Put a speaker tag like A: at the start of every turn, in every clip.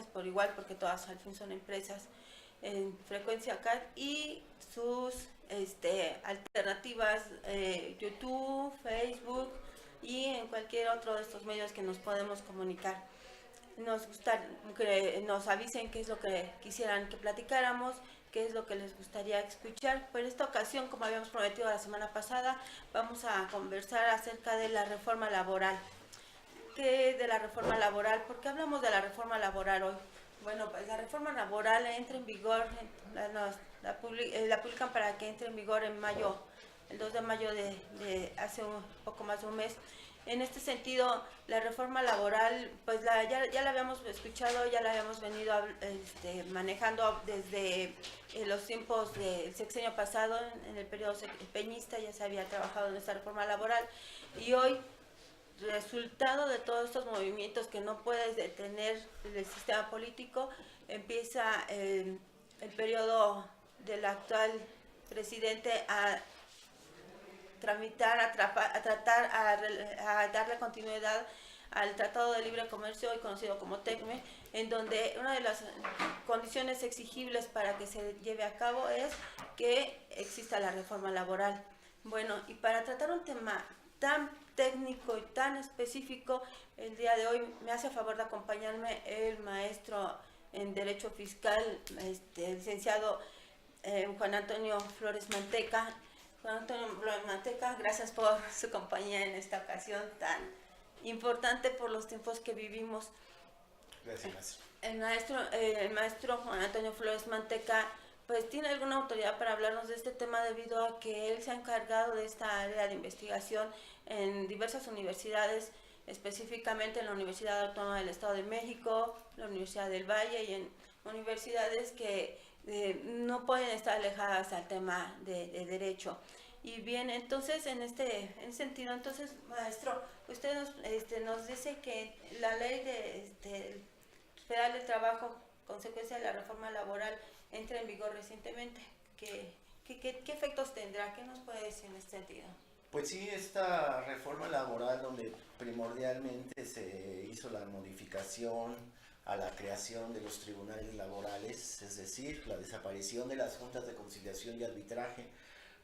A: empresas por igual, porque todas al fin son empresas en frecuencia CAT, y sus alternativas, YouTube, Facebook y en cualquier otro de estos medios que nos podemos comunicar. Nos gusta que nos avisen qué es lo que quisieran que platicáramos, qué es lo que les gustaría escuchar. Por esta ocasión, como habíamos prometido la semana pasada, vamos a conversar acerca de la reforma laboral. ¿Qué de la reforma laboral? ¿Por qué hablamos de la reforma laboral hoy? Bueno, pues la reforma laboral entra en vigor, la publican para que entre en vigor en mayo, el 2 de mayo de hace un poco más de un mes. En este sentido, la reforma laboral, pues ya la habíamos escuchado, ya la habíamos venido manejando desde los tiempos del sexenio pasado, en el periodo peñista ya se había trabajado en esta reforma laboral, y hoy, resultado de todos estos movimientos que no puedes detener del sistema político, empieza el periodo del actual presidente a tramitar, a tratar, a darle continuidad al Tratado de Libre Comercio, hoy conocido como TECME, en donde una de las condiciones exigibles para que se lleve a cabo es que exista la reforma laboral. Bueno, y para tratar un tema tan técnico y tan específico, el día de hoy me hace favor de acompañarme el maestro en Derecho Fiscal, el licenciado Juan Antonio Flores Manteca. Juan Antonio Flores Manteca, gracias por su compañía en esta ocasión tan importante por los tiempos que vivimos.
B: Gracias, maestro.
A: El maestro Juan Antonio Flores Manteca pues tiene alguna autoridad para hablarnos de este tema, debido a que él se ha encargado de esta área de investigación en diversas universidades, específicamente en la Universidad Autónoma del Estado de México, la Universidad del Valle, y en universidades que no pueden estar alejadas al tema de derecho. Y bien, entonces en este sentido, entonces, maestro, usted nos dice que la ley federal del trabajo, consecuencia de la reforma laboral, entra en vigor recientemente. ¿Qué efectos tendrá? ¿Qué nos puede decir en este sentido?
B: Pues sí, esta reforma laboral donde primordialmente se hizo la modificación a la creación de los tribunales laborales, es decir, la desaparición de las juntas de conciliación y arbitraje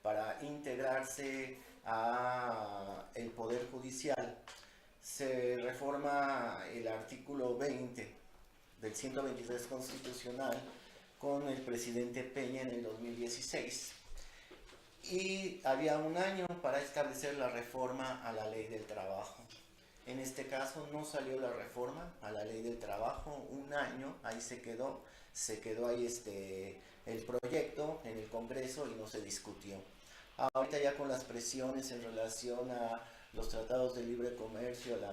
B: para integrarse a el Poder Judicial. Se reforma el artículo 20 del 123 constitucional con el presidente Peña en el 2016. Y había un año para establecer la reforma a la ley del trabajo. En este caso no salió la reforma a la ley del trabajo, un año, ahí se quedó ahí el proyecto en el Congreso y no se discutió. Ahorita ya con las presiones en relación a los tratados de libre comercio, la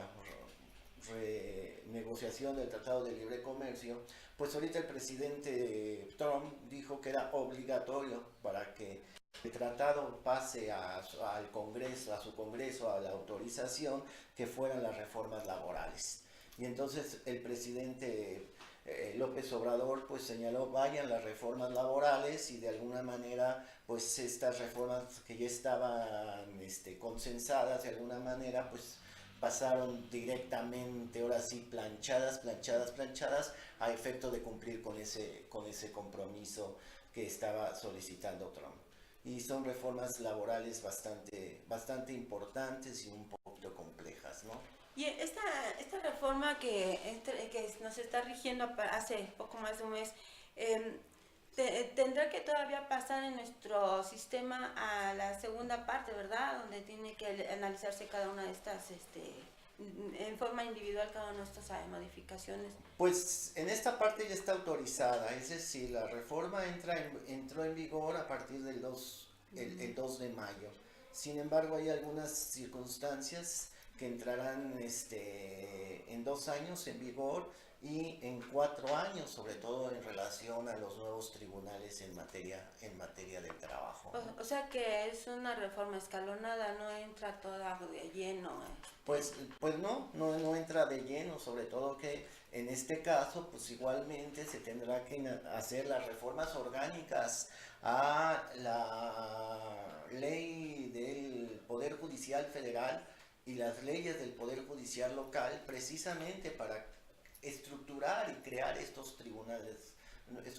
B: renegociación del tratado de libre comercio, pues ahorita el presidente Trump dijo que era obligatorio para que el tratado pase al Congreso, a su Congreso, a la autorización, que fueran las reformas laborales. Y entonces el presidente López Obrador pues señaló, vayan las reformas laborales, y de alguna manera pues estas reformas que ya estaban consensadas de alguna manera pues pasaron directamente, ahora sí, planchadas a efecto de cumplir con ese compromiso que estaba solicitando Trump. Y son reformas laborales bastante importantes y un poquito complejas, ¿no?
A: Y esta reforma que nos está rigiendo hace poco más de un mes, tendrá que todavía pasar en nuestro sistema a la segunda parte, ¿verdad? Donde tiene que analizarse cada una de estas, en forma individual, cada una de estas modificaciones.
B: Pues en esta parte ya está autorizada, es decir, la reforma entró en vigor a partir del 2 de mayo. Sin embargo, hay algunas circunstancias que entrarán en 2 años en vigor y en 4 años, sobre todo en relación a los nuevos tribunales en materia del trabajo.
A: O sea que es una reforma escalonada, no entra toda de lleno.
B: Pues no entra de lleno, sobre todo que en este caso pues igualmente se tendrá que hacer las reformas orgánicas a la ley del Poder Judicial Federal y las leyes del Poder Judicial local, precisamente para estructurar y crear estos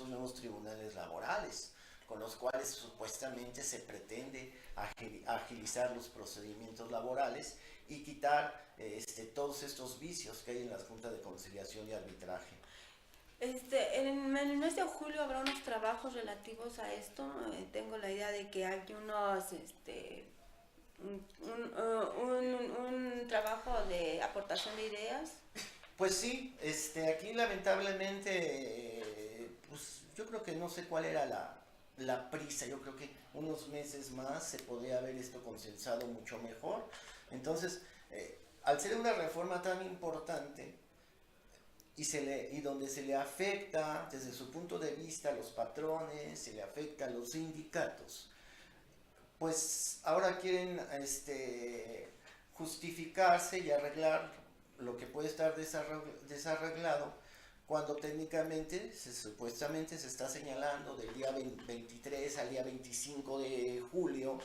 B: nuevos tribunales laborales, con los cuales supuestamente se pretende agilizar los procedimientos laborales y quitar todos estos vicios que hay en las juntas de conciliación y arbitraje.
A: En el mes de julio habrá unos trabajos relativos a esto. Tengo la idea de que hay un trabajo de aportación de ideas.
B: Pues sí, aquí lamentablemente, pues yo creo que no sé cuál era la prisa. Yo creo que unos meses más se podría haber esto consensado mucho mejor. Entonces, al ser una reforma tan importante y donde se le afecta desde su punto de vista a los patrones, se le afecta a los sindicatos, pues ahora quieren justificarse y arreglar lo que puede estar desarreglado, cuando técnicamente, supuestamente se está señalando del día 23 al día 25 de julio,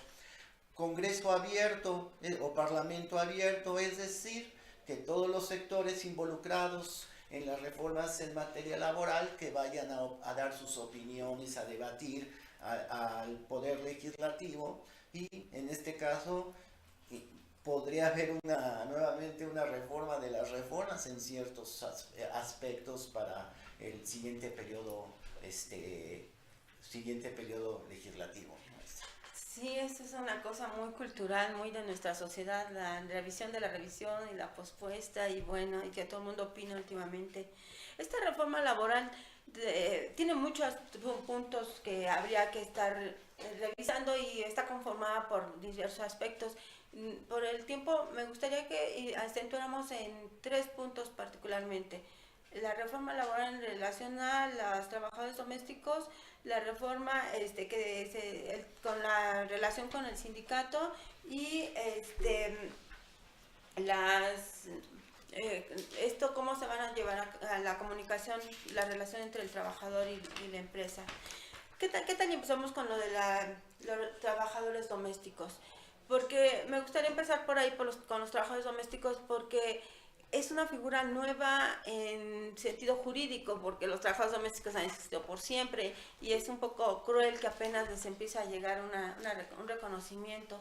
B: Congreso abierto o Parlamento abierto, es decir, que todos los sectores involucrados en las reformas en materia laboral que vayan a dar sus opiniones, a debatir al Poder Legislativo, y en este caso podría haber nuevamente una reforma de las reformas en ciertos aspectos para el siguiente periodo legislativo.
A: Sí, esto es una cosa muy cultural, muy de nuestra sociedad, la revisión de la revisión y la pospuesta, y bueno, y que todo el mundo opina últimamente. Esta reforma laboral tiene muchos puntos que habría que estar revisando, y está conformada por diversos aspectos. Por el tiempo me gustaría que acentuáramos en 3 puntos particularmente: la reforma laboral en relación a los trabajadores domésticos, la reforma con la relación con el sindicato, y esto cómo se van a llevar a la comunicación, la relación entre el trabajador y la empresa. ¿Qué tal empezamos con lo de los trabajadores domésticos? Porque me gustaría empezar por ahí, con los trabajadores domésticos, porque es una figura nueva en sentido jurídico, porque los trabajadores domésticos han existido por siempre, y es un poco cruel que apenas les empiece a llegar un reconocimiento.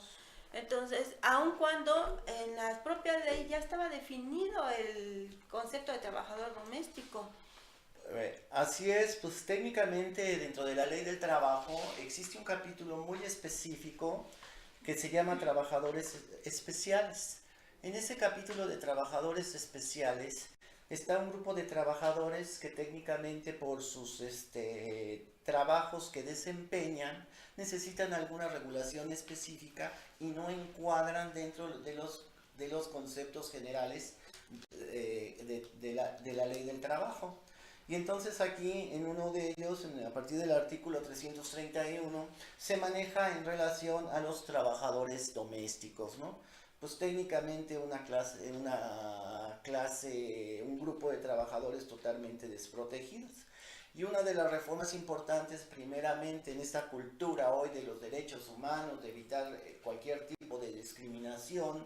A: Entonces, aun cuando en la propia ley ya estaba definido el concepto de trabajador doméstico.
B: Así es, pues técnicamente dentro de la ley del trabajo existe un capítulo muy específico que se llama trabajadores especiales. En ese capítulo de trabajadores especiales está un grupo de trabajadores que técnicamente por sus trabajos que desempeñan necesitan alguna regulación específica y no encuadran dentro de los conceptos generales de la ley del trabajo. Y entonces aquí en uno de ellos, a partir del artículo 331, se maneja en relación a los trabajadores domésticos, ¿no? Pues técnicamente un grupo de trabajadores totalmente desprotegidos. Y una de las reformas importantes, primeramente en esta cultura hoy de los derechos humanos, de evitar cualquier tipo de discriminación,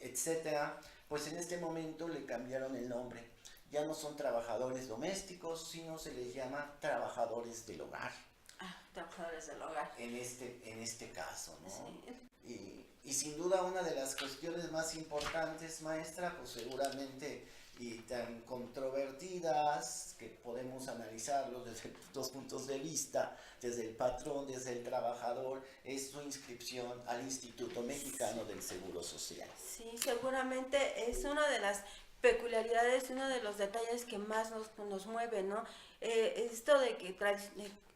B: etcétera, pues en este momento le cambiaron el nombre. Ya no son trabajadores domésticos, sino se les llama trabajadores del hogar.
A: Trabajadores del hogar.
B: En este caso, ¿no?
A: Sí.
B: Y sin duda una de las cuestiones más importantes, maestra, pues seguramente y tan controvertidas que podemos analizarlo desde dos puntos de vista, desde el patrón, desde el trabajador, es su inscripción al Instituto Mexicano del Seguro Social.
A: Sí, seguramente es una de las peculiaridades, uno de los detalles que más nos mueve, ¿no? Esto de que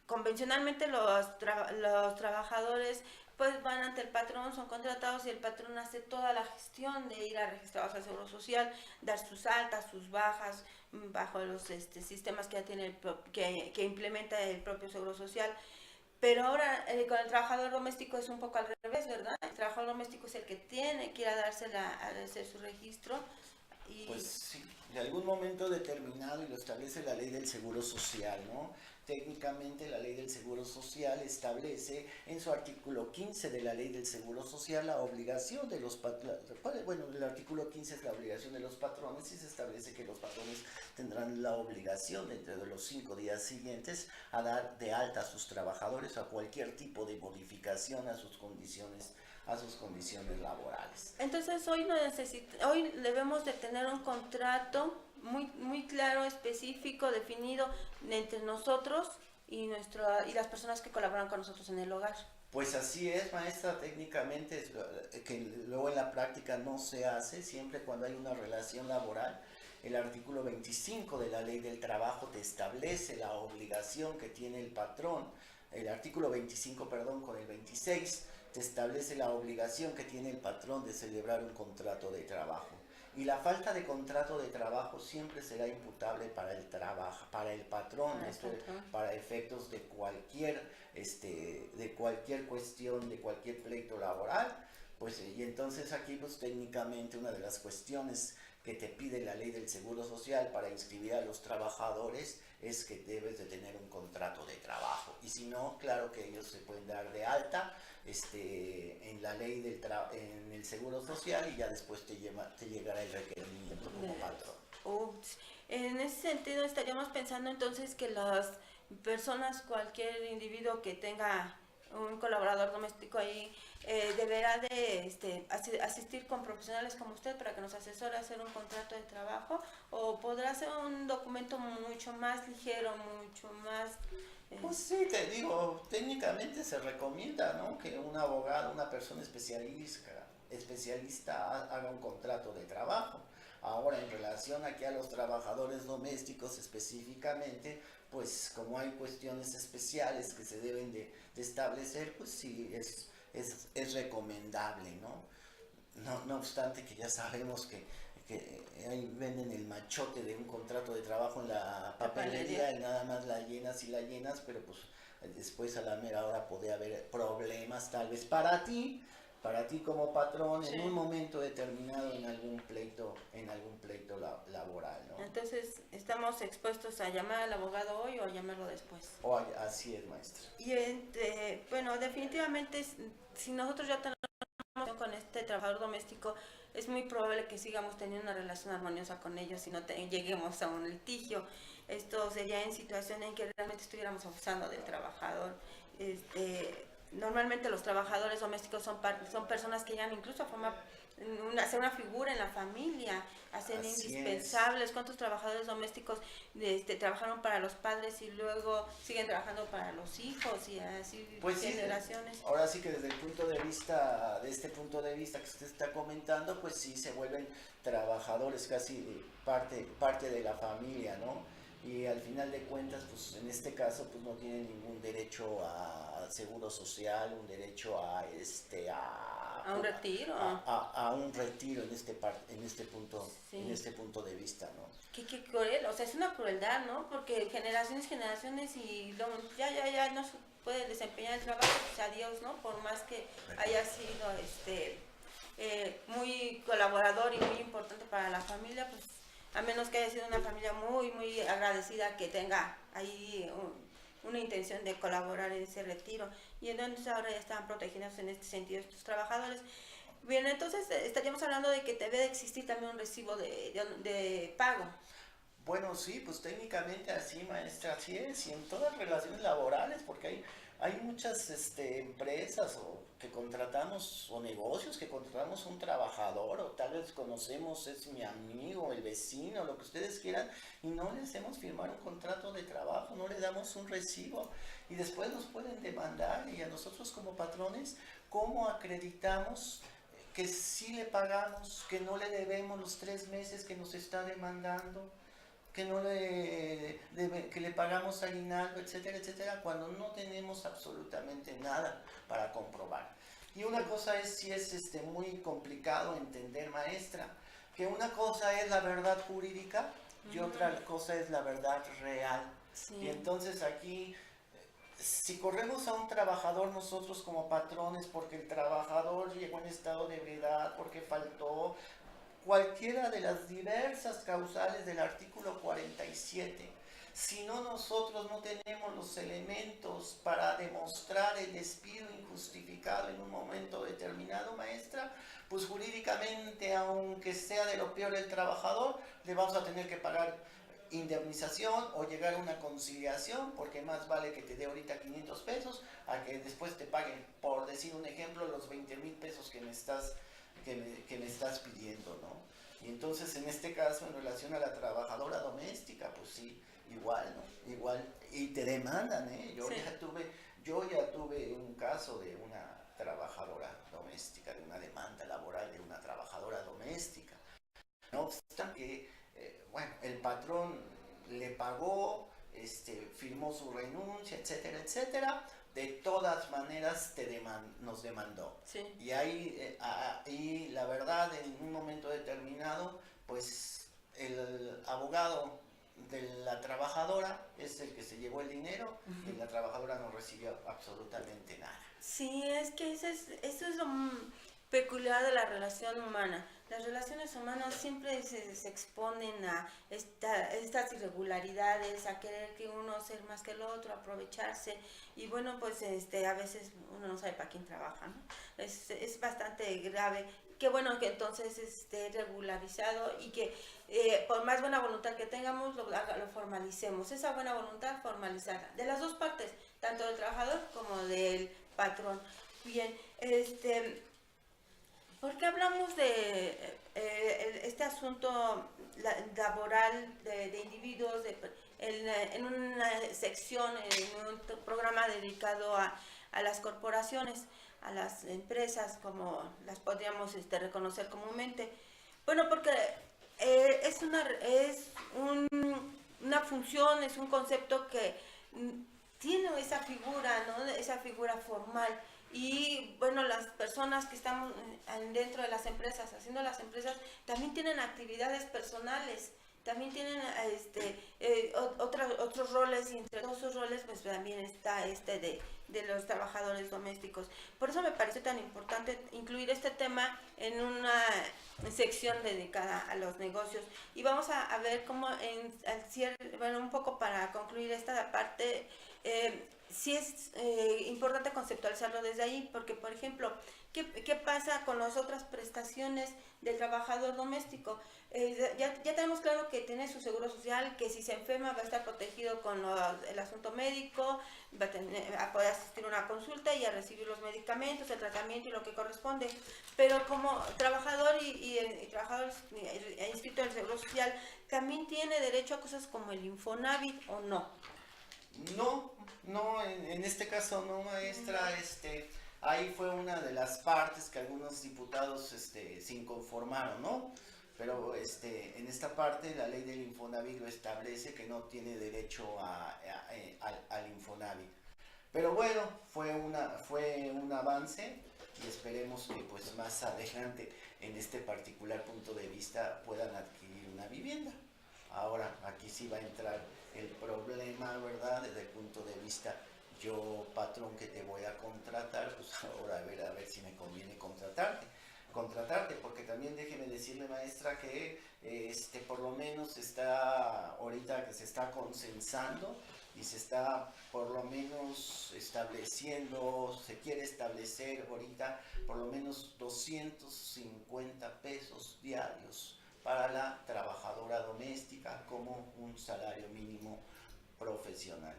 A: convencionalmente los trabajadores pues van ante el patrón, son contratados, y el patrón hace toda la gestión de ir a registrarlos al Seguro Social, dar sus altas, sus bajas, bajo los sistemas que ya tiene que implementa el propio Seguro Social. Pero ahora con el trabajador doméstico es un poco al revés, ¿verdad? El trabajador doméstico es el que tiene que ir a hacer su registro.
B: Pues sí, de algún momento determinado, y lo establece la ley del Seguro Social, ¿no? Técnicamente la ley del Seguro Social establece en su artículo 15 de la ley del Seguro Social la obligación de los patrones, bueno, el artículo 15 es la obligación de los patrones y se establece que los patrones tendrán la obligación dentro de los 5 días siguientes a dar de alta a sus trabajadores o a cualquier tipo de modificación a sus condiciones laborales.
A: Entonces hoy hoy debemos de tener un contrato muy claro, específico, definido entre nosotros y las personas que colaboran con nosotros en el hogar.
B: Pues así es, maestra, técnicamente, que luego en la práctica no se hace, siempre cuando hay una relación laboral. El artículo 25 de la Ley del Trabajo te establece la obligación que tiene el patrón. El artículo 25, perdón, con el 26 te establece la obligación que tiene el patrón de celebrar un contrato de trabajo. Y la falta de contrato de trabajo siempre será imputable para el patrón, para efectos de cualquier cuestión, de cualquier pleito laboral. Pues, y entonces aquí pues técnicamente una de las cuestiones que te pide la ley del Seguro Social para inscribir a los trabajadores es que debes de tener un contrato de trabajo. Y si no, claro que ellos se pueden dar de alta en la ley en el Seguro Social y ya después te llegará el requerimiento como patrón.
A: En ese sentido estaríamos pensando entonces que las personas, cualquier individuo que tenga un colaborador doméstico ahí, deberá de asistir con profesionales como usted para que nos asesore a hacer un contrato de trabajo, o podrá ser un documento mucho más ligero, mucho más...
B: Pues sí, te digo, técnicamente se recomienda, ¿no?, que un abogado, una persona especialista haga un contrato de trabajo. Ahora, en relación aquí a los trabajadores domésticos específicamente, pues como hay cuestiones especiales que se deben de establecer, pues sí, es recomendable, ¿no? No obstante que ya sabemos que ahí venden el machote de un contrato de trabajo en la papelería y nada más la llenas, pero pues después a la mera hora puede haber problemas tal vez para ti como patrón, sí, en un momento determinado en algún pleito laboral, ¿no?
A: Entonces, ¿estamos expuestos a llamar al abogado hoy o a llamarlo después?
B: Así es, maestra.
A: Y bueno, definitivamente, si nosotros ya tenemos con este trabajador doméstico, es muy probable que sigamos teniendo una relación armoniosa con ellos y no lleguemos a un litigio. Esto sería en situación en que realmente estuviéramos abusando del trabajador. Normalmente los trabajadores domésticos son personas que llegan incluso a formar hacer una figura en la familia, hacer indispensables. ¿Cuántos trabajadores domésticos trabajaron para los padres y luego siguen trabajando para los hijos y así
B: pues
A: generaciones?
B: Sí, ahora sí que desde el punto de vista, de este punto de vista que usted está comentando, pues sí se vuelven trabajadores casi parte de la familia, ¿no? Y al final de cuentas, pues en este caso, pues no tienen ningún derecho a seguro social, un derecho a
A: un retiro.
B: A un retiro en este punto, sí, en este punto de vista, ¿no?
A: Qué cruel, o sea, es una crueldad, ¿no? Porque generaciones y ya no se puede desempeñar el trabajo, pues adiós, ¿no? Por más que haya sido muy colaborador y muy importante para la familia, pues a menos que haya sido una familia muy agradecida, que tenga ahí una intención de colaborar en ese retiro. Y entonces ahora ya están protegidos en este sentido estos trabajadores. Bien, entonces estaríamos hablando de que debe de existir también un recibo de pago.
B: Bueno, sí, pues técnicamente así, maestra, así es, y en todas relaciones laborales, porque hay muchas empresas que contratamos, o negocios que contratamos un trabajador, o tal vez conocemos, es mi amigo, el vecino, lo que ustedes quieran, y no le hacemos firmar un contrato de trabajo, no le damos un recibo, y después nos pueden demandar, y a nosotros como patrones, ¿cómo acreditamos que sí le pagamos, que no le debemos los 3 meses que nos está demandando? Que le pagamos aguinaldo, etcétera, etcétera, cuando no tenemos absolutamente nada para comprobar. Y una cosa es, sí es muy complicado entender, maestra, que una cosa es la verdad jurídica y otra cosa es la verdad real.
A: Sí.
B: Y entonces aquí, si corremos a un trabajador nosotros como patrones porque el trabajador llegó en estado de ebriedad, porque faltó, cualquiera de las diversas causales del artículo 47. Si no, nosotros no tenemos los elementos para demostrar el despido injustificado en un momento determinado, maestra, pues jurídicamente, aunque sea de lo peor el trabajador, le vamos a tener que pagar indemnización o llegar a una conciliación, porque más vale que te dé ahorita 500 pesos a que después te paguen, por decir un ejemplo, los 20,000 pesos que me estás pidiendo, ¿no? Y entonces, en este caso, en relación a la trabajadora doméstica, pues sí, igual, ¿no? Igual, y te demandan, ¿eh? Yo ya tuve un caso de una trabajadora doméstica, de una demanda laboral de una trabajadora doméstica. No obstante que, bueno, el patrón le pagó, firmó su renuncia, etcétera, etcétera. De todas maneras nos demandó.
A: Sí.
B: Y ahí la verdad, en un momento determinado, pues el abogado de la trabajadora es el que se llevó el dinero y la trabajadora no recibió absolutamente nada.
A: Sí, es que eso es lo peculiar de la relación humana. Las relaciones humanas siempre se exponen a estas irregularidades, a querer que uno ser más que el otro, aprovecharse. Y bueno, pues a veces uno no sabe para quién trabaja, ¿no? Es bastante grave. Qué bueno que entonces esté regularizado y que por más buena voluntad que tengamos, lo formalicemos. Esa buena voluntad, formalizarla. De las dos partes, tanto del trabajador como del patrón. Bien, ¿por qué hablamos de este asunto laboral de individuos en una sección, en un programa dedicado a las corporaciones, a las empresas, como las podríamos reconocer comúnmente? Bueno, porque es una función, es un concepto que tiene esa figura, ¿no? Esa figura formal. Y bueno, las personas que están dentro de las empresas, haciendo las empresas, también tienen actividades personales, también tienen otros roles, y entre todos esos roles pues también está de los trabajadores domésticos. Por eso me pareció tan importante incluir este tema en una sección dedicada a los negocios. Y vamos a ver cómo al cierre, bueno, un poco para concluir esta parte, sí es importante conceptualizarlo desde ahí, porque por ejemplo, ¿qué pasa con las otras prestaciones del trabajador doméstico? Ya tenemos claro que tiene su seguro social, que si se enferma va a estar protegido con el asunto médico, va a poder asistir a una consulta y a recibir los medicamentos, el tratamiento y lo que corresponde. Pero como trabajador y trabajador inscrito en el seguro social, también tiene derecho a cosas como el Infonavit, ¿o no?
B: No, en este caso no, maestra. Ahí fue una de las partes que algunos diputados se inconformaron, ¿no? Pero en esta parte la ley del Infonavit lo establece, que no tiene derecho al Infonavit. Pero bueno, fue un avance, y esperemos que pues más adelante, en este particular punto de vista, puedan adquirir una vivienda. Ahora, aquí sí va a entrar el problema, ¿verdad? Desde el punto de vista, yo, patrón, que te voy a contratar, pues ahora a ver si me conviene contratarte, porque también déjeme decirle, maestra, que por lo menos está ahorita que se está consensando y se está por lo menos estableciendo, se quiere establecer ahorita por lo menos 250 pesos diarios para la trabajadora doméstica como un salario mínimo profesional.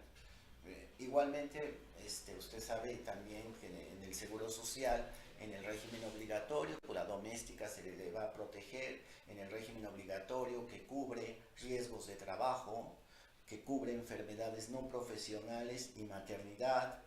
B: Igualmente, usted sabe también que en el Seguro Social, en el régimen obligatorio, pues la doméstica se le va a proteger en el régimen obligatorio, que cubre riesgos de trabajo, que cubre enfermedades no profesionales y maternidad,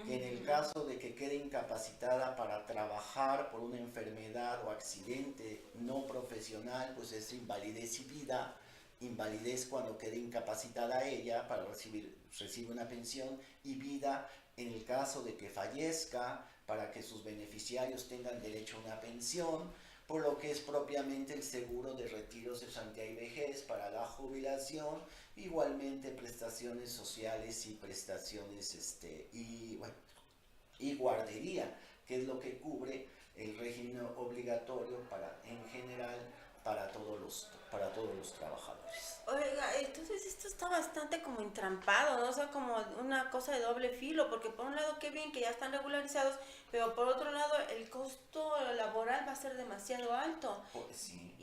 B: que en el caso de que quede incapacitada para trabajar por una enfermedad o accidente no profesional, pues es invalidez y vida. Invalidez cuando quede incapacitada ella para recibe una pensión, y vida en el caso de que fallezca, para que sus beneficiarios tengan derecho a una pensión, por lo que es propiamente el seguro de retiro, cesantía y vejez para la jubilación, igualmente prestaciones sociales y prestaciones y guardería, que es lo que cubre el régimen obligatorio para, en general, para todos los trabajadores.
A: Oiga, entonces esto está bastante como entrampado, ¿no? O sea, como una cosa de doble filo, porque por un lado qué bien que ya están regularizados, pero por otro lado el costo laboral va a ser demasiado alto.
B: Pues sí.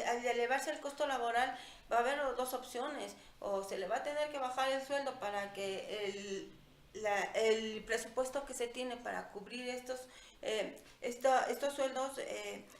A: Al elevarse el costo laboral va a haber dos opciones, o se le va a tener que bajar el sueldo para que el presupuesto que se tiene para cubrir estos sueldos,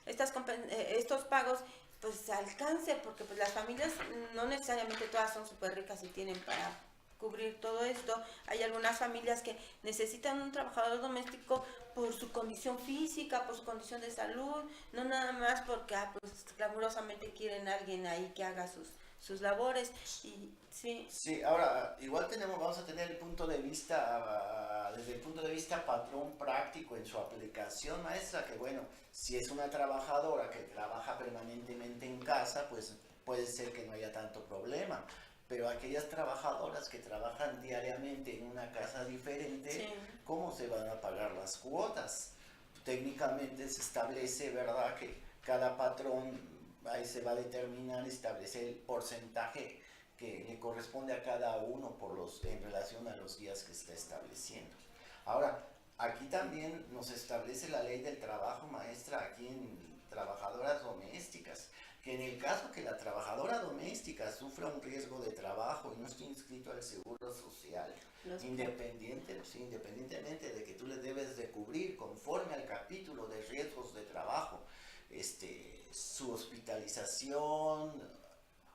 A: estos pagos, pues alcance, porque pues las familias no necesariamente todas son súper ricas y tienen para cubrir todo esto. Hay algunas familias que necesitan un trabajador doméstico por su condición física, por su condición de salud, no nada más porque pues clamorosamente quieren a alguien ahí que haga sus labores. Y sí.
B: Sí, ahora igual vamos a tener el punto de vista, desde el punto de vista patrón práctico en su aplicación, maestra, que bueno, si es una trabajadora que trabaja permanentemente en casa, pues puede ser que no haya tanto problema. Pero aquellas trabajadoras que trabajan diariamente en una casa diferente, sí, ¿cómo se van a pagar las cuotas? Técnicamente se establece, ¿verdad?, que cada patrón, ahí se va a determinar, establecer el porcentaje que le corresponde a cada uno en relación a los días que está estableciendo. Ahora, aquí también nos establece la ley del trabajo, maestra, aquí en trabajadoras domésticas, que en el caso que la trabajadora doméstica sufra un riesgo de trabajo y no esté inscrito al Seguro Social, independientemente de que tú le debes de cubrir conforme al capítulo de riesgos de trabajo, su hospitalización,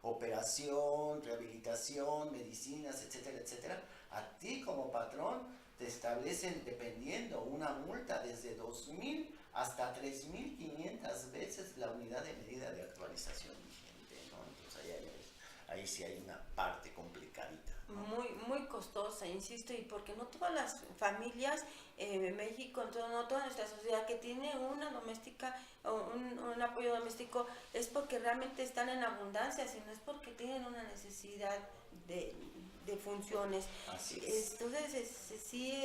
B: operación, rehabilitación, medicinas, etcétera, etcétera, a ti como patrón te establecen, dependiendo, una multa desde 2,000 hasta 3,500 veces la unidad de medida de actualización vigente, ¿no? Entonces ahí sí hay una parte complicadita, ¿no?
A: Muy, muy costosa, insisto, y porque no todas las familias en México, no toda nuestra sociedad que tiene una doméstica o un apoyo doméstico es porque realmente están en abundancia, sino es porque tienen una necesidad de funciones.
B: Así es.
A: Entonces, sí,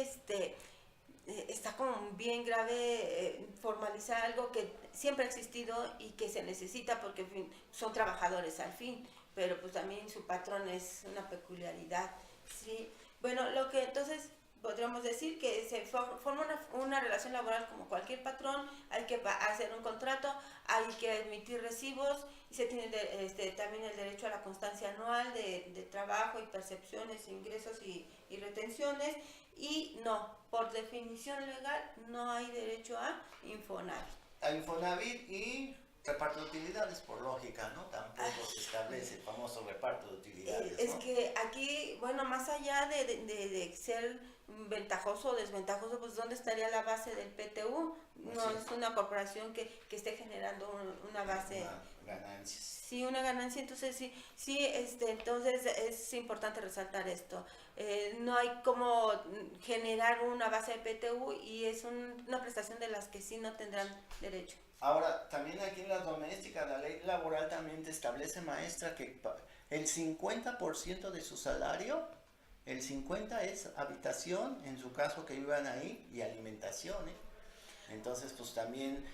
A: está como bien grave formalizar algo que siempre ha existido y que se necesita porque, en fin, son trabajadores al fin, pero pues también su patrón es una peculiaridad, ¿sí? Bueno, lo que entonces podríamos decir que se forma una relación laboral como cualquier patrón, hay que hacer un contrato, hay que emitir recibos y se tiene también el derecho a la constancia anual de trabajo y percepciones, ingresos y retenciones, y no, por definición legal no hay derecho a Infonavit.
B: A Infonavit y reparto de utilidades, por lógica, ¿no? Tampoco se establece el famoso reparto de utilidades, ¿no?
A: Es que aquí, bueno, más allá de ser ventajoso o desventajoso, pues ¿dónde estaría la base del PTU? No es una corporación que esté generando una base.
B: Una ganancia.
A: Sí, una ganancia, entonces entonces es importante resaltar esto. No hay como generar una base de PTU y es una prestación de las que sí no tendrán derecho.
B: Ahora, también aquí en las domésticas, la ley laboral también te establece, maestra, que el 50% de su salario, el 50% es habitación, en su caso que vivan ahí, y alimentación, ¿eh? Entonces, pues también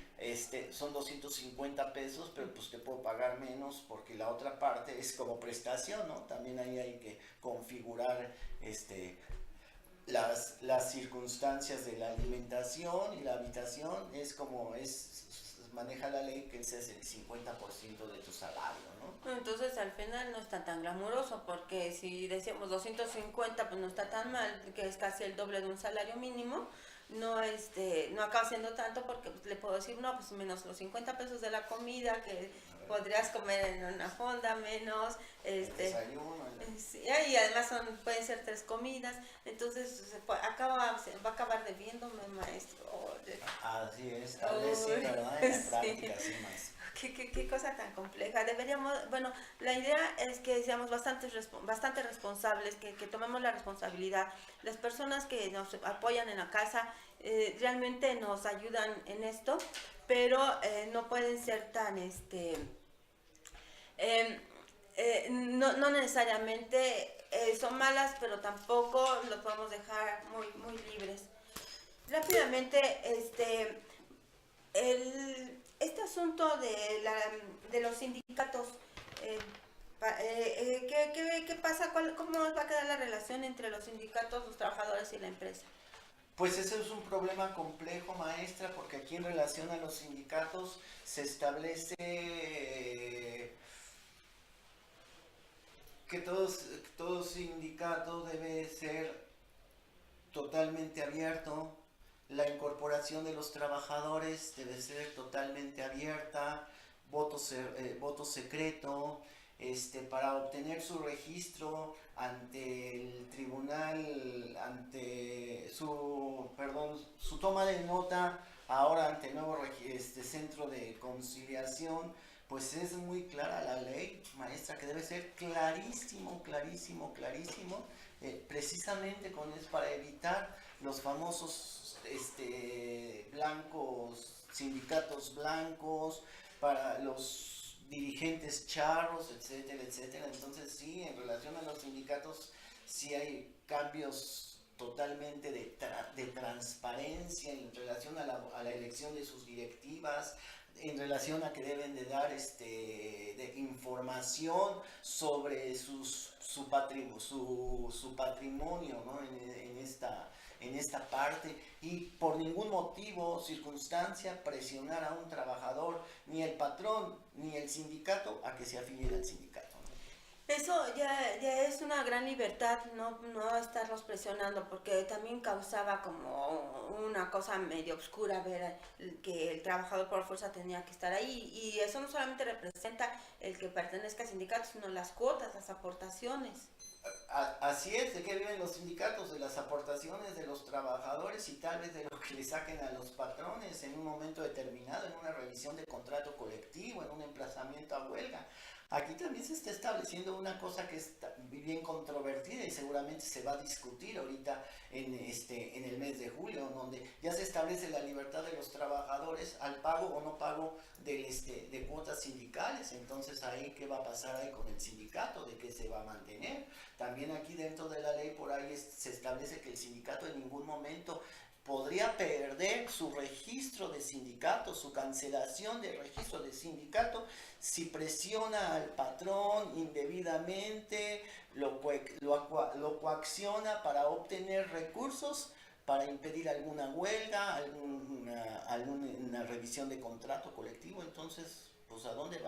B: son 250 pesos, pero pues te puedo pagar menos porque la otra parte es como prestación, ¿no? También ahí hay que configurar las circunstancias de la alimentación y la habitación, maneja la ley que ese es el 50% de tu salario, ¿no?
A: Entonces al final no está tan glamuroso, porque si decíamos 250 pues no está tan mal, que es casi el doble de un salario mínimo. No acaba siendo tanto porque pues, le puedo decir, no, pues menos los 50 pesos de la comida que podrías comer en una fonda, menos
B: desayuno,
A: y además pueden ser 3 comidas, entonces va a acabar debiéndome, maestro.
B: Así es, tal vez sí, ¿verdad? En la práctica, sí, más.
A: ¿Qué cosa tan compleja? Bueno, la idea es que seamos bastante responsables, que tomemos la responsabilidad. Las personas que nos apoyan en la casa realmente nos ayudan en esto, pero no pueden ser tan, no necesariamente son malas, pero tampoco los podemos dejar muy, muy libres. Rápidamente, este asunto de los sindicatos, ¿qué pasa? ¿Cómo va a quedar la relación entre los sindicatos, los trabajadores y la empresa?
B: Pues ese es un problema complejo, maestra, porque aquí en relación a los sindicatos se establece que todo sindicato debe ser totalmente abierto, la incorporación de los trabajadores debe ser totalmente abierta, voto secreto, para obtener su registro ante el tribunal, ante su toma de nota ahora ante el nuevo centro de conciliación, pues es muy clara la ley, maestra, que debe ser clarísimo, clarísimo, clarísimo, precisamente es para evitar los famosos sindicatos blancos, para los dirigentes charros, etcétera, etcétera. Entonces sí, en relación a los sindicatos, sí hay cambios totalmente de transparencia en relación a la elección de sus directivas, en relación a que deben de dar de información sobre su patrimonio, ¿no? en esta parte, y por ningún motivo, circunstancia, presionar a un trabajador, ni el patrón, ni el sindicato, a que se afilie al sindicato.
A: Eso ya es una gran libertad, no estarlos presionando, porque también causaba como una cosa medio oscura ver que el trabajador por fuerza tenía que estar ahí, y eso no solamente representa el que pertenezca al sindicato, sino las cuotas, las aportaciones.
B: Así es, de que viven los sindicatos, de las aportaciones de los trabajadores y tal vez de lo que le saquen a los patrones en un momento determinado, en una revisión de contrato colectivo, en un emplazamiento a huelga. Aquí también se está estableciendo una cosa que es bien controvertida y seguramente se va a discutir ahorita en el mes de julio, donde ya se establece la libertad de los trabajadores al pago o no pago de cuotas sindicales. Entonces ahí qué va a pasar ahí con el sindicato, de qué se va a mantener. También aquí dentro de la ley por ahí se establece que el sindicato en ningún momento podría perder su registro de sindicato, su cancelación de registro de sindicato, si presiona al patrón indebidamente, lo coacciona para obtener recursos, para impedir alguna huelga, alguna revisión de contrato colectivo. Entonces, pues ¿de dónde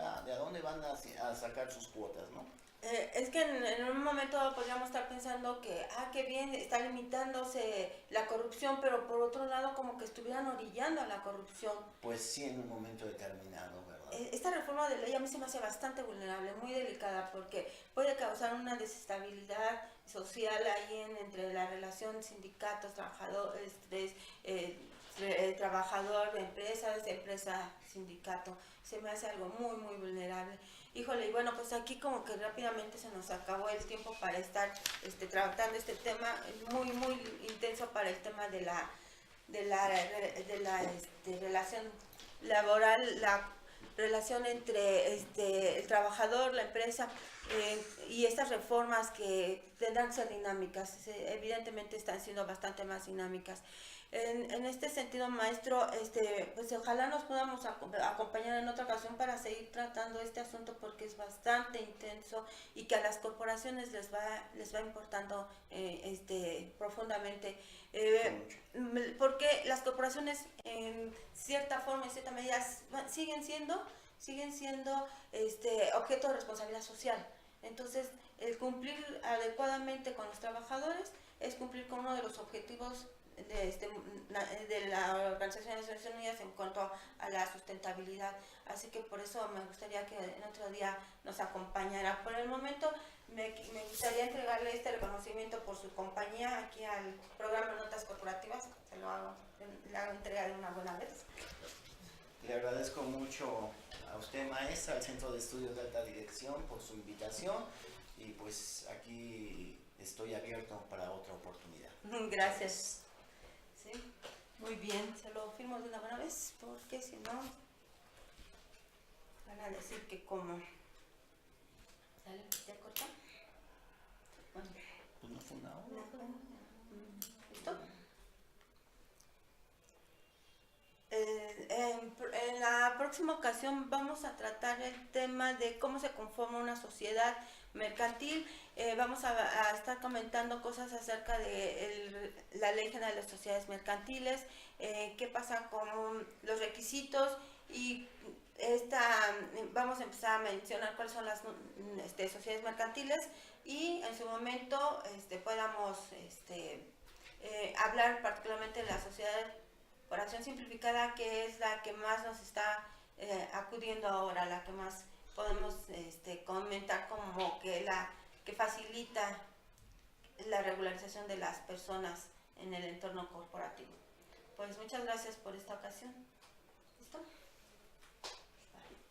B: van a sacar sus cuotas, no?
A: Es que en un momento podríamos estar pensando que, qué bien, está limitándose la corrupción, pero por otro lado como que estuvieran orillando a la corrupción.
B: Pues sí, en un momento determinado, ¿verdad?
A: Esta reforma de ley a mí se me hace bastante vulnerable, muy delicada, porque puede causar una desestabilidad social ahí entre la relación sindicatos, trabajadores, trabajador, empresa, sindicato. Se me hace algo muy, muy vulnerable. Híjole, y bueno, pues aquí como que rápidamente se nos acabó el tiempo para estar tratando este tema muy, muy intenso para el tema de la relación laboral, la relación entre el trabajador, la empresa, y estas reformas que tendrán que ser dinámicas, evidentemente están siendo bastante más dinámicas. En este sentido, maestro, pues ojalá nos podamos acompañar en otra ocasión para seguir tratando este asunto, porque es bastante intenso y que a las corporaciones les va importando profundamente, porque las corporaciones en cierta forma, en cierta medida, siguen siendo objeto de responsabilidad social. Entonces, el cumplir adecuadamente con los trabajadores es cumplir con uno de los objetivos de la Organización de Naciones Unidas en cuanto a la sustentabilidad. Así que por eso me gustaría que en otro día nos acompañara. Por el momento me gustaría entregarle este reconocimiento por su compañía aquí al programa Notas Corporativas. Se lo hago, le hago entrega de una buena vez.
B: Le agradezco mucho a usted, maestra, al Centro de Estudios de Alta Dirección, por su invitación, y pues aquí estoy abierto para otra oportunidad.
A: Gracias. Sí, muy bien, se lo firmo de una buena vez, porque si no van a decir que como ¿sale? ¿Ya corta? Bueno.
B: Pues no fue una hora.
A: ¿Listo? En la próxima ocasión vamos a tratar el tema de cómo se conforma una sociedad mercantil. Vamos a estar comentando cosas acerca de la Ley General de Sociedades Mercantiles, qué pasa con los requisitos y vamos a empezar a mencionar cuáles son las sociedades mercantiles y en su momento podamos hablar particularmente de la sociedad por acción simplificada, que es la que más nos está acudiendo ahora, la que más podemos comentar como que que facilita la regularización de las personas en el entorno corporativo. Pues muchas gracias por esta ocasión. ¿Listo?